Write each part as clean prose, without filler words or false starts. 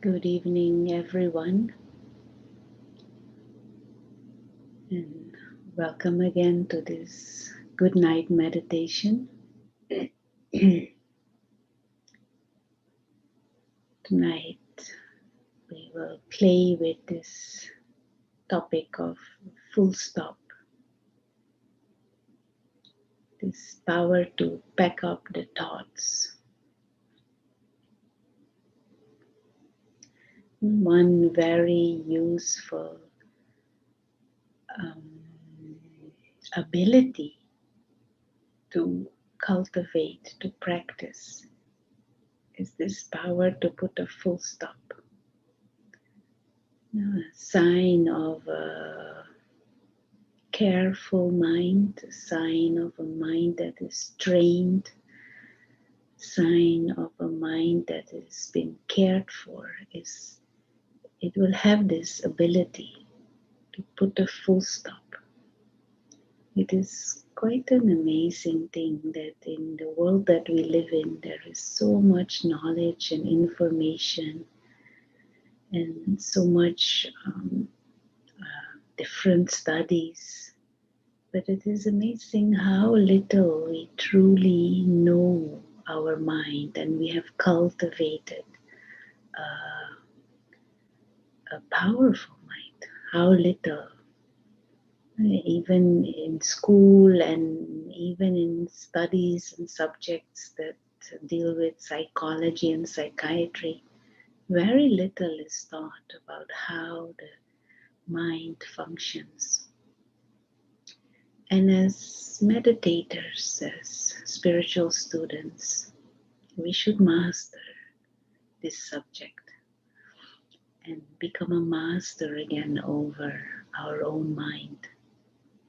Good evening, everyone, and welcome again to this good night meditation. Tonight, we will play with this topic of full stop, this power to pack up the thoughts. One very useful um, ability to cultivate, to practice, is this power to put a full stop. A sign of a careful mind, a sign of a mind that is trained, sign of a mind that has been cared for is it will have this ability to put a full stop. It is quite an amazing thing that in the world that we live in, there is so much knowledge and information and so much different studies. But it is amazing how little we truly know our mind, and we have cultivated a powerful mind. How little, even in school and even in studies and subjects that deal with psychology and psychiatry, very little is taught about how the mind functions. And as meditators, as spiritual students, we should master this subject and become a master again over our own mind.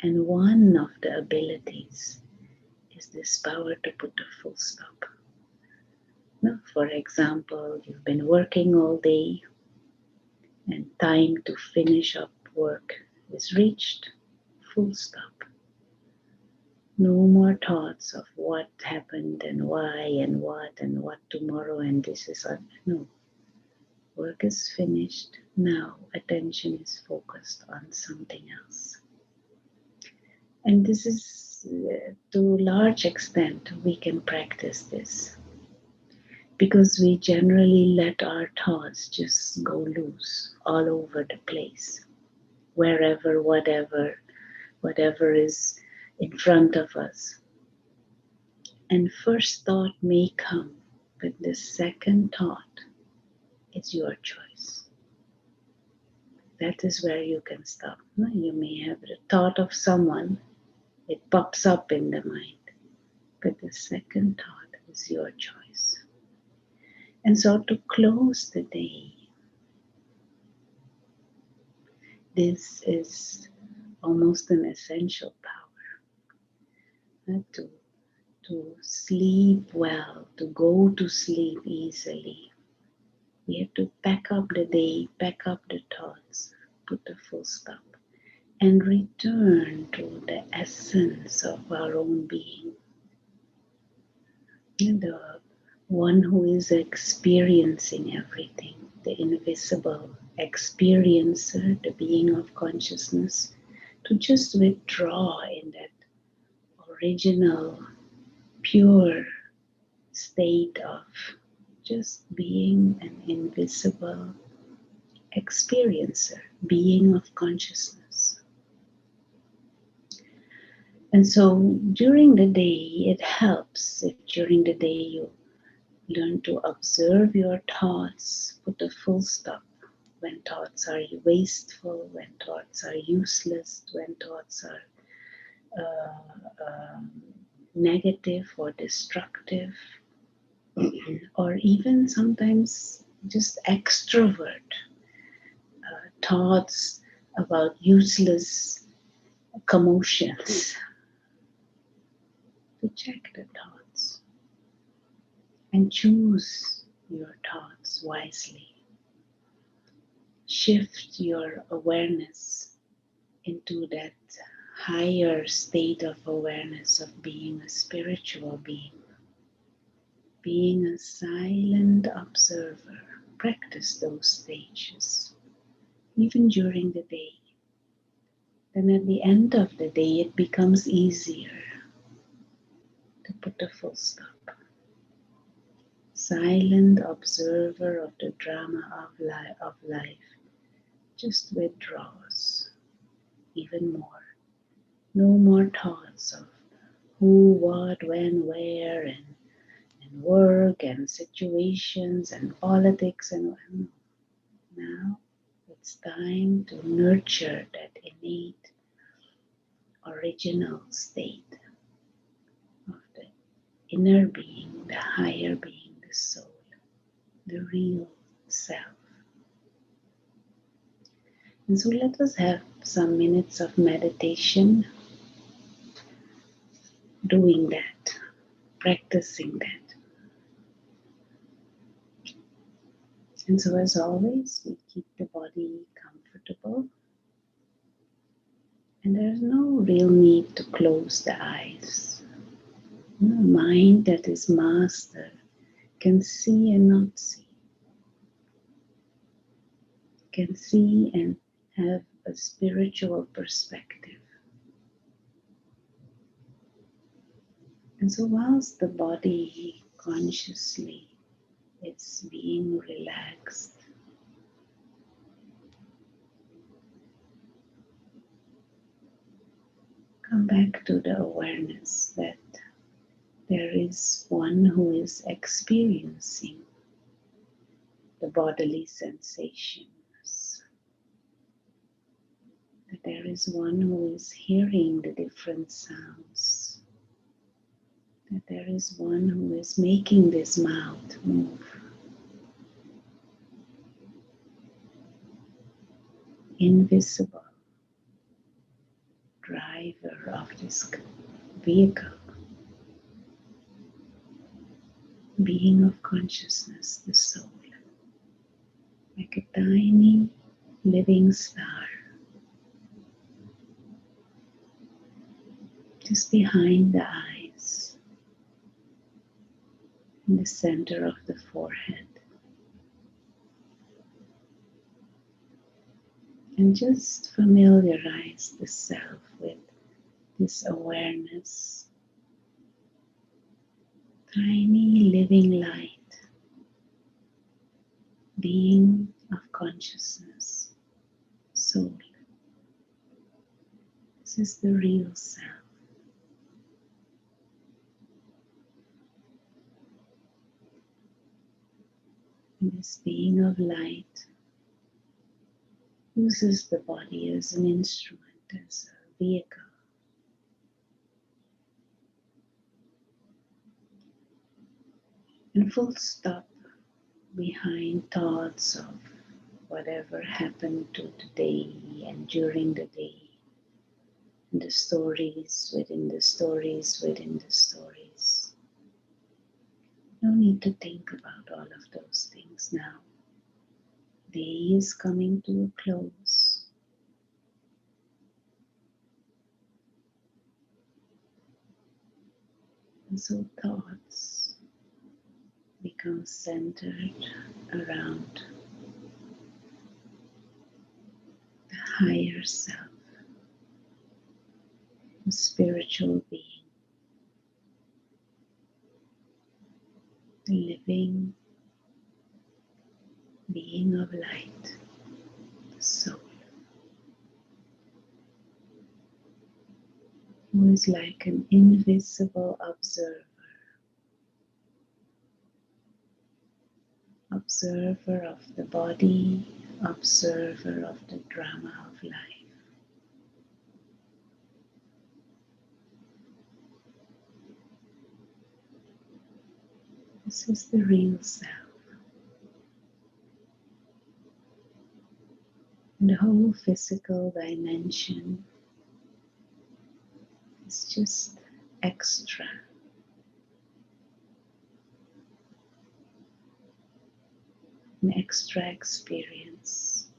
And one of the abilities is this power to put a full stop. Now, for example, you've been working all day and time to finish up work is reached. Full stop. No more thoughts of what happened and why and what tomorrow and this is on. No. Work is finished. Now attention is focused on something else. And this is to a large extent we can practice this because we generally let our thoughts just go loose all over the place, wherever, whatever is in front of us. And first thought may come, but the second thought is your choice. That is where you can stop. You may have the thought of someone, it pops up in the mind, but the second thought is your choice. And so to close the day, this is almost an essential power. To sleep well, to go to sleep easily. We have to pack up the day, pack up the thoughts, put a full stop, and return to the essence of our own being. The one who is experiencing everything, the invisible experiencer, the being of consciousness, to just withdraw in that original, pure state of just being an invisible experiencer, being of consciousness. And so during the day, it helps if during the day you learn to observe your thoughts, put a full stop when thoughts are wasteful, when thoughts are useless, when thoughts are negative or destructive, or even sometimes just extrovert thoughts about useless commotions. To check the thoughts and choose your thoughts wisely. Shift your awareness into that higher state of awareness of being a spiritual being a silent observer, practice those stages, even during the day, then at the end of the day it becomes easier to put a full stop. Silent observer of the drama of life just withdraws even more. No more thoughts of who, what, when, where, and work and situations and politics and now it's time to nurture that innate original state of the inner being, the higher being, the soul, the real self. And so let us have some minutes of meditation doing that, practicing that. And so as always, we keep the body comfortable. And there's no real need to close the eyes. A mind that is mastered can see and not see. Can see and have a spiritual perspective. And so whilst the body consciously is being relaxed, come back to the awareness that there is one who is experiencing the bodily sensations. That there is one who is hearing the different sounds. That there is one who is making this mouth move. Invisible driver of this vehicle. Being of consciousness, the soul. Like a tiny living star. Just behind the eyes, in the center of the forehead. And just familiarize the self with this awareness. Tiny living light, being of consciousness, soul. This is the real self. And this being of light uses the body as an instrument, as a vehicle. And full stop behind thoughts of whatever happened to the day and during the day. And the stories within the stories within the stories. No need to think about all of those things now. Day is coming to a close. And so thoughts become centered around the higher self, the spiritual being, the living being of light, the soul, who is like an invisible observer, observer of the body, observer of the drama of life. This is the real self. And the whole physical dimension is just extra. An extra experience.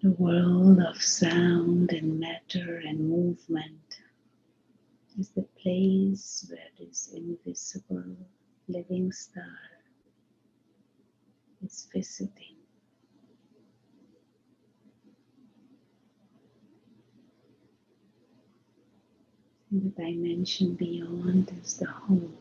The world of sound and matter and movement is the place where this invisible living star is visiting. And the dimension beyond is the home,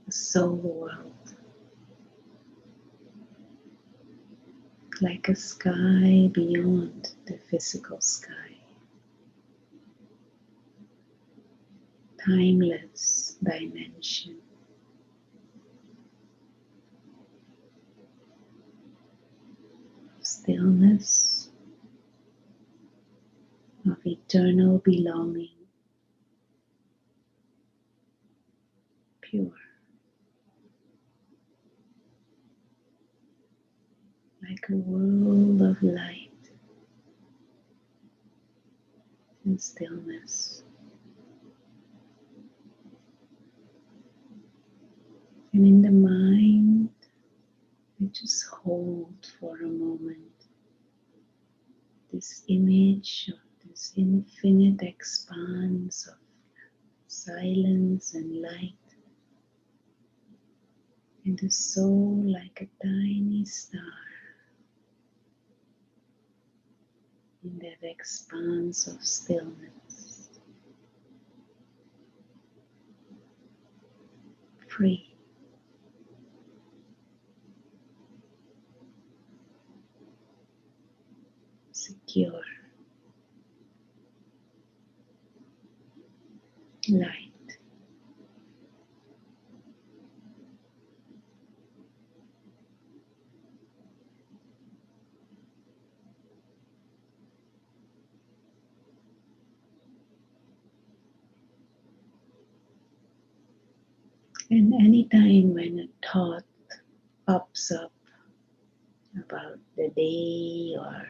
the soul world, like a sky beyond the physical sky. Timeless dimension. Stillness, of eternal belonging, pure, like a world of light and stillness. And in the mind, we just hold for a moment this image of this infinite expanse of silence and light, and the soul like a tiny star in that expanse of stillness, free. Secure, light. And anytime when a thought pops up about the day or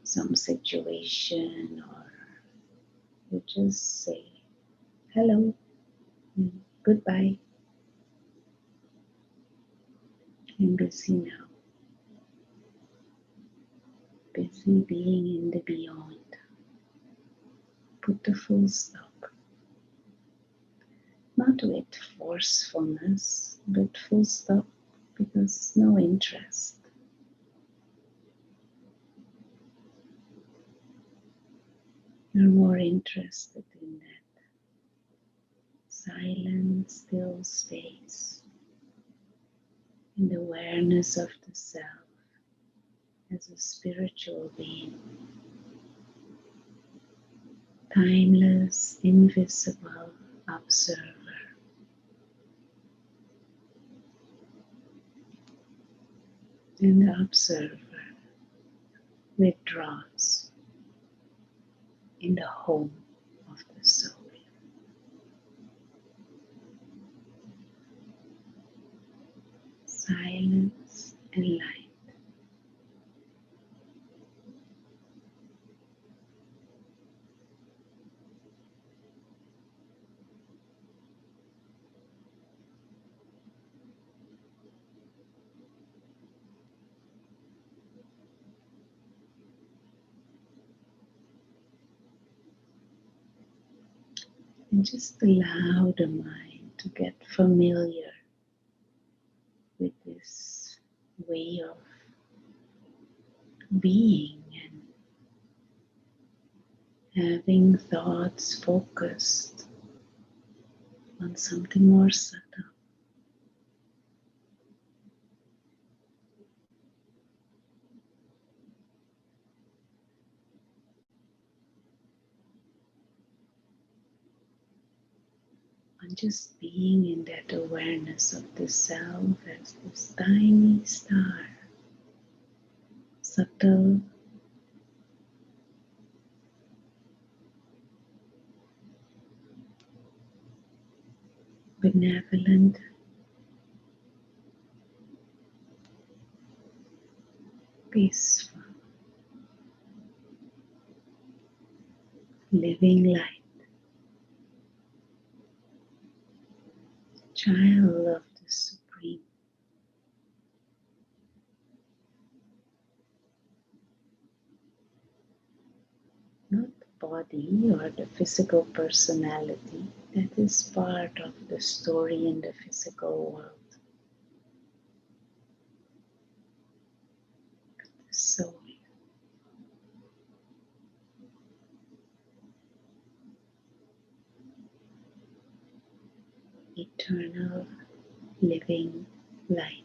some situation, or you just say hello and goodbye. I'm busy now, busy being in the beyond. Put the full stop, not with forcefulness, but full stop because no interest. You're more interested in that silent, still space, in the awareness of the self as a spiritual being, timeless, invisible observer. And the observer withdraws in the home of the soul. Silence and light. And just allow the mind to get familiar with this way of being and having thoughts focused on something more subtle. On just being in that awareness of the self as this tiny star, subtle, benevolent, peaceful, living light, child of the Supreme. Not body or the physical personality that is part of the story in the physical world. The soul, eternal living light.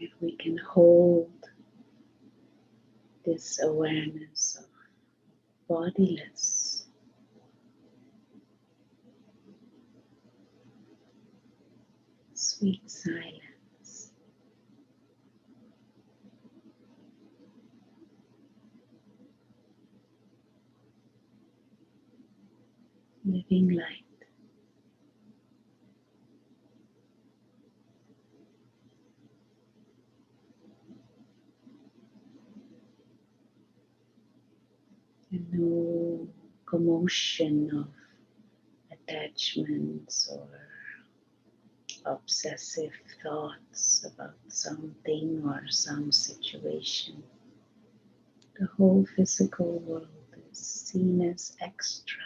If we can hold this awareness of bodiless, sweet silence, living light, and no commotion of attachments or obsessive thoughts about something or some situation. The whole physical world is seen as extra,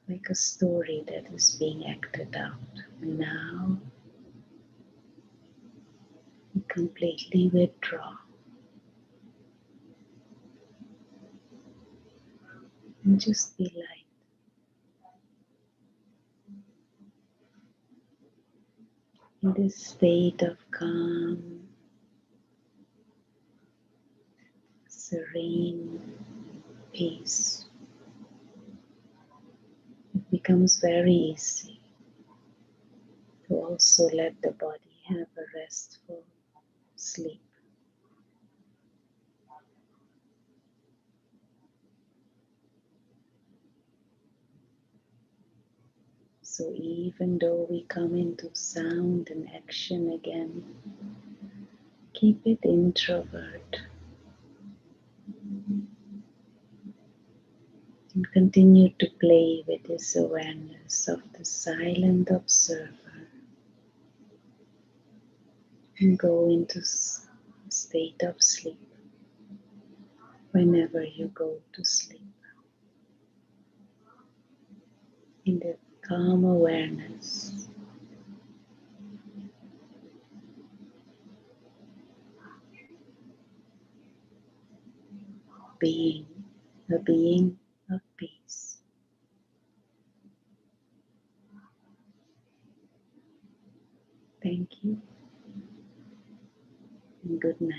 like a story that is being acted out. And now we completely withdraw and just be light. In this state of calm, serene peace, it becomes very easy to also let the body have a restful sleep. So even though we come into sound and action again, keep it introvert and continue to play with this awareness of the silent observer and go into a state of sleep whenever you go to sleep. In the calm awareness, being a being of peace. Thank you and good night.